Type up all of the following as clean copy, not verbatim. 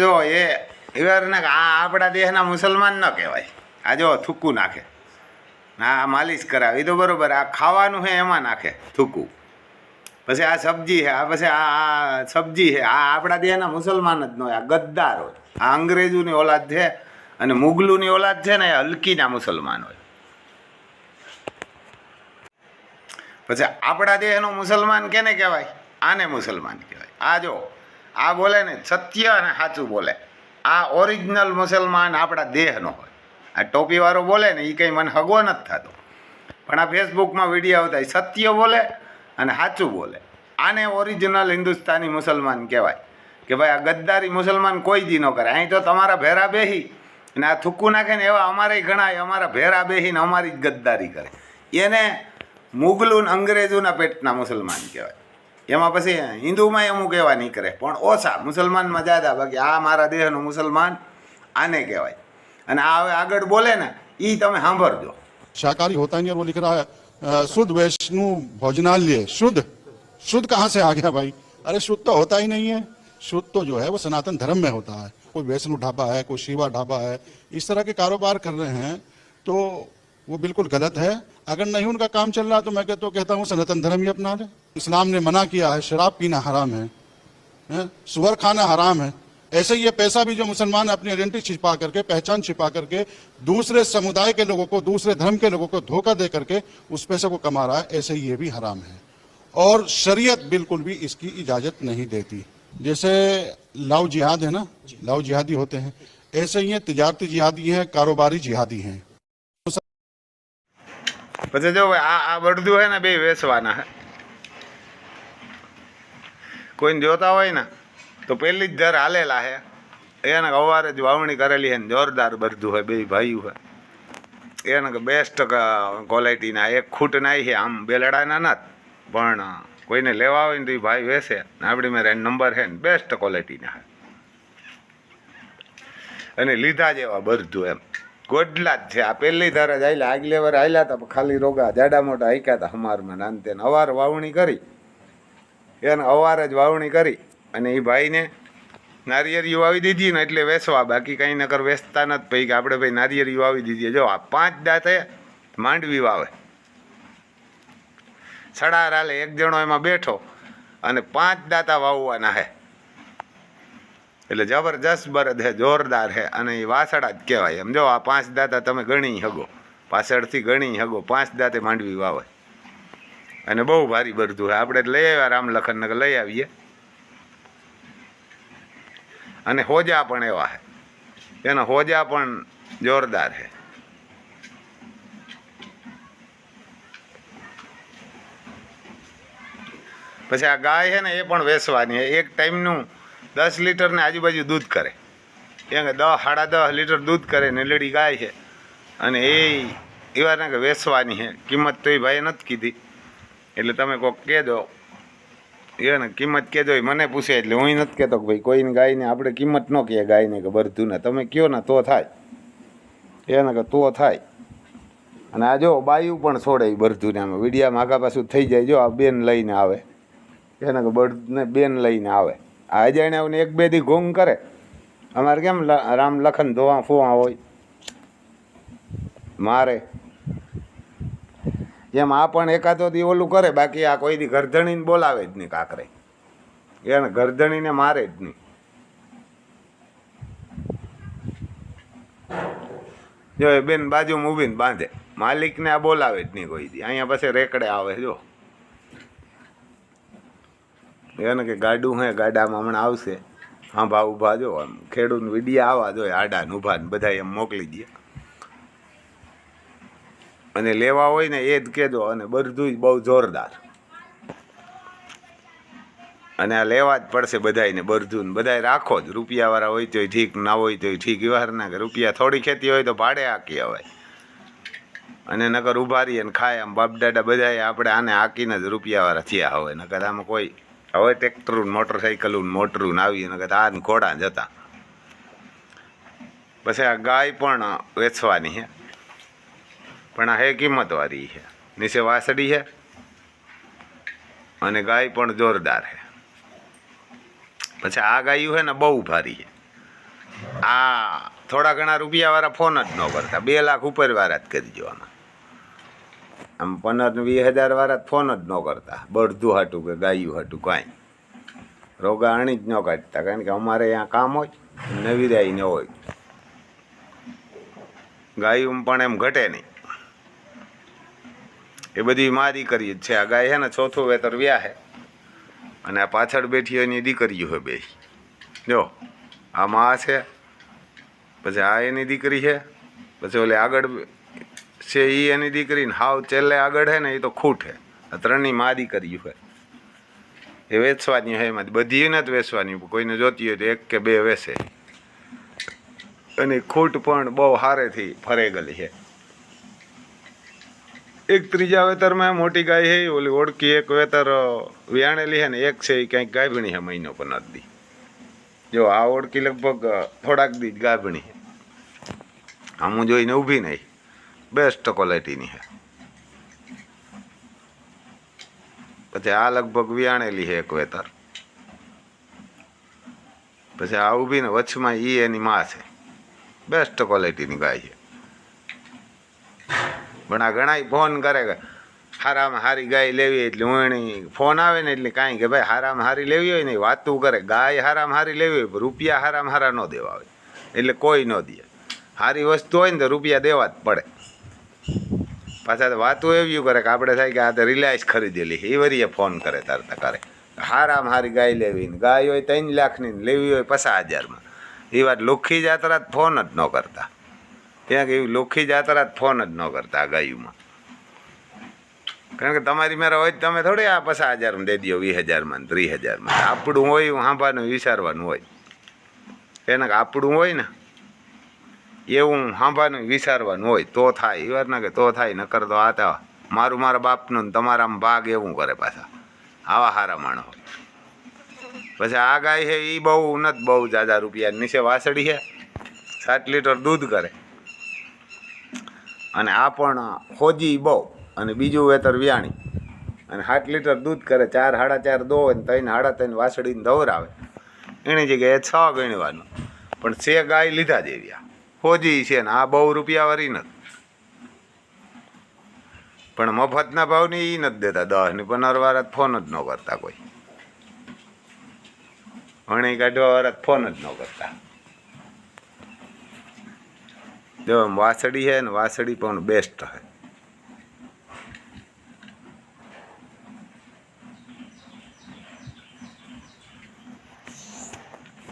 જો એવાને આ આપણા દેશના મુસલમાન ન કહેવાય. આ જો થૂકું નાખે, આ માલિશ કરાવે એ તો બરોબર. આ ખાવાનું છે એમાં નાખે થૂકું. પછી આ સબ્જી છે, આ પછી આ સબ્જી છે. આ આપણા દેશના મુસલમાન જ ન હોય, આ ગદ્દાર હોય. આ અંગ્રેજોની ઓલાદ છે અને મુગલોની ઓલાદ છે ને એ હલકીના મુસલમાન હોય. પછી આપણા દેશનો મુસલમાન કેને કહેવાય? આને મુસલમાન કહેવાય. આ જો આ બોલે ને સત્ય અને સાચું બોલે, આ ઓરિજિનલ મુસલમાન આપણા દેહનો હોય. આ ટોપીવાળો બોલે ને એ કંઈ મને હગો નથી થતો, પણ આ ફેસબુકમાં વિડીયો આવતા સત્ય બોલે અને સાચું બોલે, આને ઓરિજિનલ હિન્દુસ્તાની મુસલમાન કહેવાય. કે ભાઈ આ ગદ્દારી મુસલમાન કોઈ દી ન કરે. અહીં તો તમારા ભેરા બેહી અને આ થૂકું નાખે ને એવા અમારે ઘણા અમારા ભેરા બેહીને અમારી જ ગદ્દારી કરે. એને મુગલું અંગ્રેજોના પેટના મુસલમાન કહેવાય. એમાં પછી હિન્દુમાં અમુક એવા નહીં કરે, પણ ઓછા મુસલમાનમાં જ્યાદા. બાકી આ મારા દેહનો મુસલમાન આને કહેવાય. અને આ હવે આગળ બોલે ને એ તમે સાંભળજો. शाकाहारी होता ही नहीं, वो लिख रहा है शुद्ध वैष्णु भोजनालय। शुद्ध कहाँ से आ गया भाई? अरे शुद्ध तो होता ही नहीं है। शुद्ध तो जो है वो सनातन धर्म में होता है। कोई वैष्णु ढाबा है, कोई शिवा ढाबा है, इस तरह के कारोबार कर रहे हैं तो वो बिल्कुल गलत है। अगर नहीं उनका काम चल रहा तो मैं कहता हूँ सनातन धर्म ही अपना ले। इस्लाम ने मना किया है, शराब पीना हराम है, सुअर खाना हराम है। ऐसे ही ये पैसा भी जो मुसलमान अपनी आइडेंटिटी छिपा करके, पहचान छिपा करके दूसरे समुदाय के लोगों को, दूसरे धर्म के लोगों को धोखा दे करके उस पैसे को कमा रहा है, ऐसे ही ये भी हराम है। और शरीयत बिल्कुल भी इसकी इजाजत नहीं देती। जैसे लव जिहाद है ना, लव जिहादी होते हैं, ऐसे ही तिजारती जिहादी हैं, कारोबारी जिहादी हैं। પછી જો આ બળદું હે ને બે વેચવાના હે. કોઈને જોતા હોય ને તો પહેલી જ ધર હાલેલા હે, એને અવારે જ વાવણી કરેલી હે ને જોરદાર બળદું હોય. બે ભાઈઓ હે, એને બેસ્ટ ક્વોલિટીના. એક ખૂટ નાઈ છે, આમ બેલડાના નથી, પણ કોઈને લેવા હોય ને તો એ ભાઈ વેચે ને. આપણી મેં નંબર છે ને બેસ્ટ ક્વોલિટીના હે અને લીધા જેવા બળદું એમ ગોડલા જ છે. આ પહેલી ધારે જ હાલ્યા, આગલે વાર હાલ્યા હતા ખાલી રોગા જાડા મોટા હાક્યા હતા હમારમાં નાનતે. અવાર વાવણી કરી, એને અવાર જ વાવણી કરી અને એ ભાઈને નારિયેરીઓ વાવી દીધી ને એટલે વેચવા. બાકી કંઈ નકર વેચતા નથી. ભાઈ કે આપણે ભાઈ નારિયેરીઓ વાવી દીધી. જો આ 5 દાંતે માંડવી વાવે, સડાર હાલે, એક જણો એમાં બેઠો અને 5 દાંતા વાવવાના હે. એટલે જબરજસ્ત બળદ હે, જોરદાર હે. અને એ વાસડા જ કહેવાય. એમ જો આ 5 દાંતા તમે ગણી શકો, પાછળથી ગણી શકો. 5 દાંતે માંડવી વાવે અને બહુ ભારી બળદું હે. આપણે લઈ આવ્યા રામલખન નગર લઈ આવીએ. અને હોજા પણ એવા હે, એના હોજા પણ જોરદાર હે. પછી આ ગાય છે ને એ પણ વેચવાની હે. એક ટાઈમનું 10 લીટર ને આજુબાજુ દૂધ કરે. એ 10 સાડા 10 લીટર દૂધ કરે ને લેડી ગાય છે. અને એવા ને કે વેચવાની છે. કિંમત તો એ ભાઈએ નથી કીધી, એટલે તમે કોઈક કહેજો એને કિંમત કહેજો. એ મને પૂછે એટલે હું નથી કહેતો કે ભાઈ કોઈની ગાયને આપણે કિંમત ન કહીએ. ગાયને કે બરધું ને તમે કહો ને તો થાય, એને કે તો થાય. અને આ જો બાયું પણ છોડે એ બરધું ને. આમાં વિડીયામાં આગા પાછું થઈ જાય. જો આ બેન લઈને આવે, એને કે બળદને બેન લઈને આવે. આ અજાણે આવીને 1-2 દી ઘોંગ કરે. અમારે કેમ રામ લખન ધોવા ફોવા હોય મારે, એમ આ પણ એકાદો દી ઓલું કરે. બાકી આ કોઈ દી ગરધણીને બોલાવે જ નહીં કાંકરે, એને ગરધણીને મારે જ નહીં. જો એ બેન બાજુમાં ઊભીને બાંધે, માલિકને આ બોલાવે જ નહીં કોઈ દી. અહીંયા પછી રેકડે આવે. જો એને કે ગાડું હે, ગાડામાં હમણાં આવશે. હા ભા ઊભા. જો આમ ખેડૂત વિડીયા આવા જોઈએ, આડા ને ઊભા ને બધા એમ મોકલી દે. અને લેવા હોય ને એ જ કહેજો. અને બધું બહુ જોરદાર. અને આ લેવા જ પડશે બધાને બરધું ને. બધાય રાખો જ. રૂપિયાવાળા હોય તોય ઠીક, ના હોય તોય ઠીક. એવા ના કે રૂપિયા થોડી ખેતી હોય તો ભાડે હાકી અવાય. અને નકર ઊભા રહીએ ને ખાય. આમ બાપ દાદા બધાએ આપણે આને હાકીને જ રૂપિયાવાળા થયા હોય. નકર આમાં કોઈ હવે ટ્રેક્ટરું મોટરસાઇકલું મોટરું આવી નકર આ ઘોડા જતા. પછી આ ગાય પણ વેચવાની છે, પણ આ હે કિંમતવાળી છે. નીચે વાસળી છે અને ગાય પણ જોરદાર છે. પછી આ ગાયું છે ને બહુ ભારી છે. આ થોડા ઘણા રૂપિયાવાળા ફોન જ ન કરતા, 2 લાખ ઉપરવાળા જ કરજો. આમ 15-20 હજાર વાળા ફોન જ ન કરતા, બળદું હાટું કે ગાયું હાટું કાંઈ રોગા આણી જ ન કાઢતા, કારણ કે અમારે અહીંયા કામ હોય, નવીરાઈ ન હોય. ગાયું પણ એમ ઘટે નહીં, એ બધી મા દીકરી જ છે. આ ગાય છે ને 4થું વેતર વ્યા છે, અને આ પાછળ બેઠી હોય એની દીકરીઓ હોય બે. જો આ મા છે, પછી આ એની દીકરી છે, પછી ઓલે આગળ છે એ એની દીકરી, ને હાવ છેલ્લે આગળ છે ને એ તો ખૂટ છે. આ ત્રણની મા દીકરી છે, એ વેચવાની છે. એમાંથી બધી નથી વેચવાની, કોઈને જોતી હોય તો 1 કે 2 વેચે. અને ખૂટ પણ બહુ હારેથી ફરેગલી છે. એક ત્રીજા વેતરમાં મોટી ગાય છે, ઓલી ઓળખી એક વેતર વ્યાણેલી છે ને, એક છે એ ક્યાંક ગાભણી છે, મહિનો પણ નથી. જો આ ઓળખી લગભગ થોડાક દી ગાભણી છે. આમ જોઈને ઊભી નહીં, બેસ્ટ ક્વોલિટીની છે. પછી આ લગભગ વ્યાણેલી છે એક વેતર. પછી આ ઊભી ને વચમાં એની માં છે, બેસ્ટ ક્વોલિટીની ગાય છે. પણ આ ઘણા ફોન કરે કે હારામાં હારી ગાય લેવી, એટલે હું એની ફોન આવે ને એટલે કાંઈ કે ભાઈ હારામાં હારી લેવી હોય ને વાતું કરે. ગાય હારામાં હારી લેવી હોય, રૂપિયા હારામાં હારા ન દેવા હોય, એટલે કોઈ ન દે. સારી વસ્તુ હોય ને તો રૂપિયા દેવા જ પડે. પાછા વાતું એવી કરે કે આપણે થાય કે આ તો રિલાયન્સ ખરીદેલી, એ વરીએ ફોન કરે તરતા કરે હારામાં હારી ગાય લેવી, ને ગાય હોય 3 લાખની, લેવી હોય 50,000માં. એ વાત લુખી જાત્રા જ ફોન જ ન કરતા. ત્યાં કે એવી લુખી જાત્રા જ ફોન જ ન કરતા ગાયુમાં. કારણ કે તમારી મેરા હોય તમે થોડી આ 50,000માં દે દો, 20,000માં 30,000માં. આપણું હોય સાંભાનું વિચારવાનું હોય. એને કે આપણું હોય ને એવું સાંભાનું વિચારવાનું હોય તો થાય. એ વાર ના કે તો થાય, નકર તો આ તો મારું મારા બાપનું ને તમારામાં ભાગ એવું કરે. પાછા આવા હારા માણસ હોય. પછી આ ગાય છે એ બહુ નથી, બહુ જાજા રૂપિયા નીચે વાસળી છે, 7 લીટર દૂધ કરે. અને આ પણ હોજી બહુ, અને બીજું વેતર વ્યાણી, અને 7 લીટર દૂધ કરે. 4 સાડા 4 દોવે ને 3 સાડા 3 વાસળીને ધવરાવે. એની જગ્યાએ 6 ગણવાનું. પણ છે ગાય લીધા જેવી આ હોજી છે ને, આ બહુ રૂપિયાવાળી નથી. પણ મફતના ભાવની એ નથી દેતા. 10 ને 15 વાળા ફોન જ ન કરતા કોઈ. વણી કાઢવા વાળા ફોન જ ન કરતા. જો વાસળી છે ને, વાસળી પણ બેસ્ટ છે.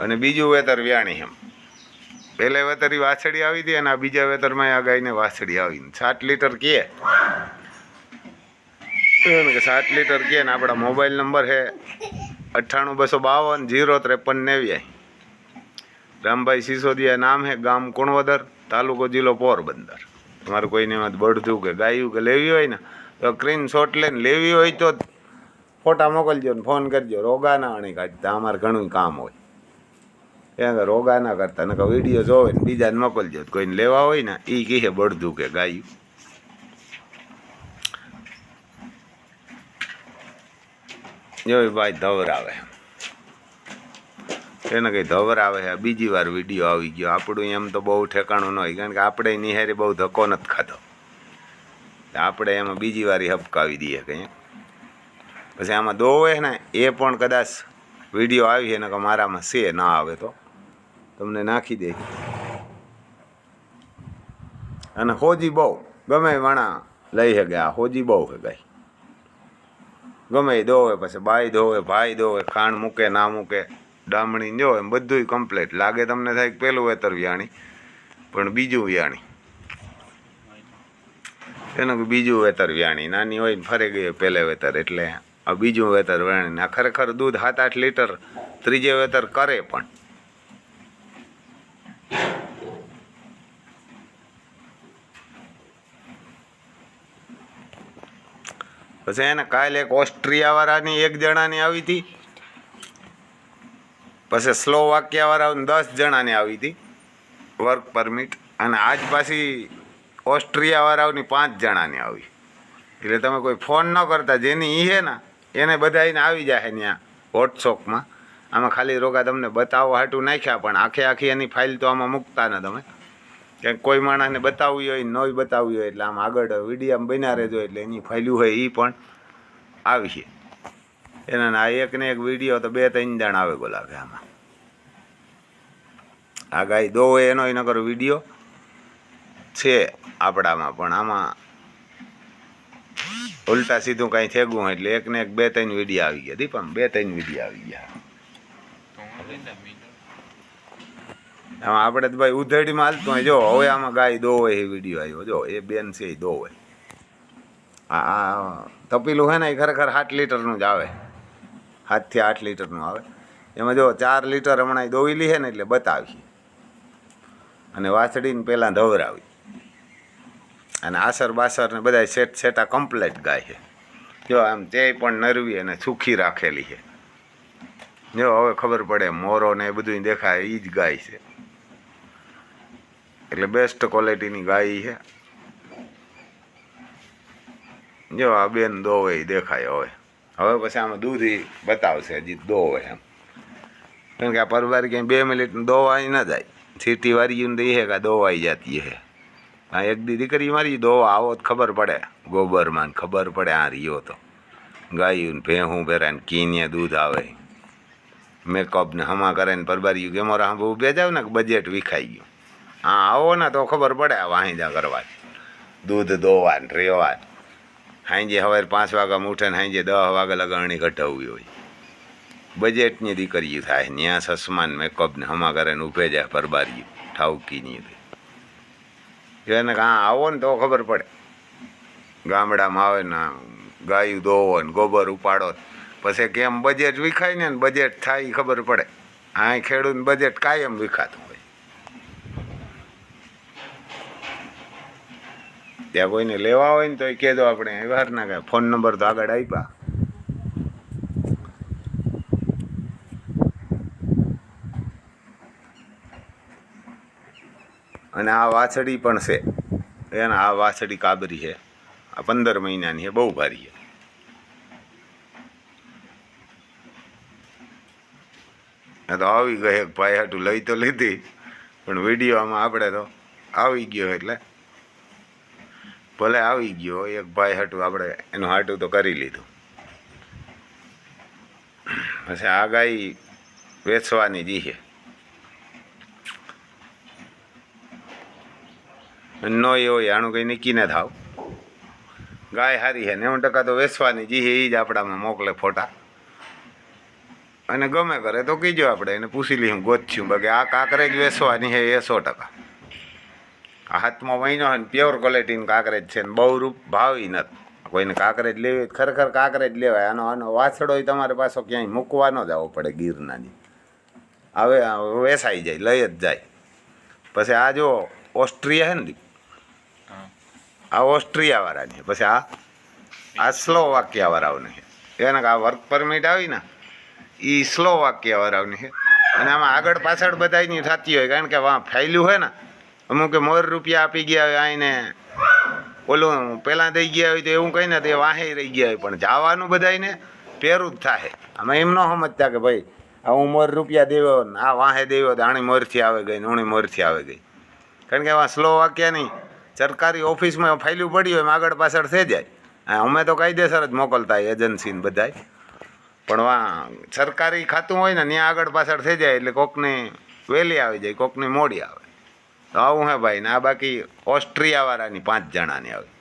અને બીજું વેતર વ્યાણી એમ. પહેલે વેતર વાસળી આવી હતી, અને આ બીજા વેતરમાં આ ગાયને વાસળી આવીને 7 લીટર કહે. 7 લીટર કહે ને. આપણા મોબાઈલ નંબર છે 98-252-053-89. રામભાઈ સિસોદિયા નામ છે, ગામ કુણવદર, તાલુકો જિલ્લો પોરબંદર. તમારે કોઈને એમાં બળદું કે ગાયું કે લેવી હોય ને તો સ્ક્રીનશોટ લઈને લેવી હોય તો ફોટા મોકલજો ને ફોન કરજો. રોગા ના આણી કાઢતા, અમારે ઘણું કામ હોય. ત્યાં રોગા ના કરતા, ને વિડીયો જોવે ને બીજાને મોકલજો. કોઈને લેવા હોય ને એ કહે બળદું કે ગાયું. જો ભાઈ ધવરાવે, એને કંઈ ધવરાવે છે. બીજી વાર વિડીયો આવી ગયો. આપણું એમ તો બહુ ઠેકાણું ન હોય, કારણ કે આપણે નિહારી બહુ ધક્કો નથી ખાધો. આપણે એમાં બીજી વાર હપકાવી દઈએ કંઈ. પછી આમાં દોવે ને એ પણ કદાચ વિડીયો આવી છે ને કે મારામાં છે, ના આવે તો તમને નાખી દે. અને હોજી બહુ ગમે વાણા લઈ શકે. આ હોજી બહુ છે ગાય. ગમે એ દોવે, પછી બાઈ દોવે, ભાઈ દોવે, ખાંડ મૂકે ના મૂકે, ડામણી જો એમ બધું કમ્પ્લીટ લાગે. તમને થાય કે પહેલું વેતર વ્યાણી, પણ બીજું વ્યાણી. એનું બીજું વેતર વ્યાણી. નાની હોય ને ફરે ગઈ પહેલે વેતર, એટલે આ બીજું વેતર વ્યાણી. આ ખરેખર દૂધ 7-8 લીટર ત્રીજે વેતર કરે. પણ પછી એને કાલે એક ઓસ્ટ્રિયાવાળાની 1 જણાની આવી હતી. પછી સ્લોવાકિયાવાળાને 10 જણાની આવી હતી વર્ક પરમિટ. અને આજ પાછી ઓસ્ટ્રિયાવાળાની 5 જણાની આવી. એટલે તમે કોઈ ફોન ન કરતા, જેની એ છે ને એને બધાને આવી જાય ત્યાં વોટ્સઅપમાં. આમાં ખાલી રોગા તમને બતાવવા હાટું નાખ્યા, પણ આખી એની ફાઇલ તો આમાં મૂકતા ને તમે, કે કોઈ માણસને બતાવવી હોય નોય બતાવવી હોય એટલે આમ આગળ વિડીયામાં બન્યા રહેજો, એટલે એની ફાઇલું હોય એ પણ આવી એના. આ એક ને એક વિડીયો તો 2-3 જણ આવે બોલાવે આમાં. આ ગાય દો હોય એનો નકર વિડીયો છે આપણામાં, પણ આમાં ઉલટા સીધું કાંઈ થેગું એટલે એક ને એક 2-3 વિડીયો આવી ગયા. દીપમ 2-3 વિડીયો આવી ગયા. આમાં આપણે તો ભાઈ ઉધેડીમાં હાલતું હોય. જો હવે આમાં ગાય દો હોય એ વિડીયો આવ્યો. જો એ બેન છે એ દો હોય. આ તપેલું છે ને એ ખરેખર 7 લીટરનું જ આવે, 7 થી 8 લીટરનું આવે. એમાં જો 4 લીટર હમણાં દોવેલી છે ને એટલે બતાવી, અને વાછડીને પહેલાં ધવરાવી, અને આસર બાસર ને બધા સેટા કમ્પ્લેટ ગાય છે. જો આમ તે પણ નરવી અને સુખી રાખેલી છે. જો હવે ખબર પડે મોરો ને એ બધું દેખાય એ જ ગાય છે, એટલે બેસ્ટ ક્વોલિટીની ગાય છે. જો આ બેન દો હોય દેખાય. હવે પછી આમાં દૂધ બતાવશે હજી દો હોય એમ, કારણ કે આ પરવારી ક્યાંય 2 મિનિટ દોવાઈ ન જાય. સીટી વારી દઈ છે કે દોવાઈ જતી છે. હા એક દી દીકરી મારી દોવા આવો તો ખબર પડે, ગોબરમાં ખબર પડે આ રહ્યો તો ગાયું ભેહું પહેરે ને કીને દૂધ આવે, મેકઅપ ને હમા કરે ને પરબાર્યું કે મારા હા ઊભે જાવ ને બજેટ વિખાઈ ગયું. હા આવો ને તો ખબર પડે આ વાહિંદા કરવા, દૂધ દોવા ને રેવા. હાંજે સવારે 5 વાગ્યામાં ઉઠે ને હાંજે 10 વાગ્યા લગાણી કઢાવવી હોય. બજેટની દીકરી થાય ત્યાં સસમાન મેકઅપ ને હમા કરે ને ઊભે જાય પરબાર્યું ઠાવકીની. એને હા આવો ને તો ખબર પડે. ગામડામાં આવે ને ગાયું દોવો ને ગોબર ઉપાડો પછી કેમ બજેટ વિખાય ને બજેટ થાય ખબર પડે. હા ખેડૂત બજેટ કાયમ વિખાતું હોય. ત્યાં કોઈને લેવા હોય ને તો એ કહેજો, આપણે વ્યવહાર ના કહે. ફોન નંબર તો આગળ આપ્યા. અને આ વાછડી પણ છે એના, આ વાછડી કાબરી છે, આ 15 મહિનાની છે, બહુ ભારી છે. આ તો આવી ગઈ એક ભાઈ હાટું લઈ તો લીધી, પણ વિડીયોમાં આપણે તો આવી ગયો એટલે ભલે આવી ગયો. એક ભાઈ હાટું આપણે એનું હાટું તો કરી લીધું. પછી આ ગાય વેચવાની જી છે. નો એવો આણું કંઈ નીકીને થાવ. ગાય સારી છે, 90% તો વેચવાની જી છે એ જ આપણામાં મોકલે ફોટા. અને ગમે કરે તો કીજો, આપણે એને પૂછી લઈએ ગોતશું. બાકી આ કાંકરેજ વેચવાની છે એ 100%. આ 7મો મહિનો છે ને પ્યોર ક્વોલિટીની કાંકરેજ છે ને બહુ ભાવી નથી. કોઈને કાંકરેજ લેવી હોય ખરેખર કાંકરેજ લેવાય. આનો વાછડો તમારે પાછો ક્યાંય મૂકવા ન જવો પડે ગીરનાની. હવે વેસાઈ જાય, લઈ જ જાય. પછી આ જો ઓસ્ટ્રિયા છે ને, આ ઓસ્ટ્રિયાવાળાની. પછી આ સ્લોવાકિયાવાળાઓની છે. એને આ વર્ક પરમિટ આવી ને એ સ્લોવાકિયાવાળાઓની છે. અને આમાં આગળ પાછળ બધાની થતી હોય, કારણ કે વાં ફાયલું હોય ને અમુક મોર રૂપિયા આપી ગયા હોય આઈને, ઓલું પહેલાં દઈ ગયા હોય તો એવું કંઈ ને તે વાહે રહી ગયા હોય, પણ જવાનું બધાને પેરું જ થાય. આમાં એમ ન સમજતા કે ભાઈ આ હું મોર રૂપિયા દેવો ને આ વાહે દેવો તો આણી મોરથી આવે ગઈ ને ઉણી મોરથી આવે ગઈ. કારણ કે આમાં સ્લોવાકિયાની સરકારી ઓફિસમાં ફાઇલું પડી હોય એમ આગળ પાછળ થઈ જાય. અમે તો કાયદેસર જ મોકલતા એજન્સીને બધાય, પણ વાં સરકારી ખાતું હોય ને ત્યાં આગળ પાછળ થઈ જાય એટલે કોકની વહેલી આવી જાય, કોકની મોડી આવે. તો આવું હે ભાઈ ને. આ બાકી ઓસ્ટ્રિયાવાળાની 5 જણાની આવે.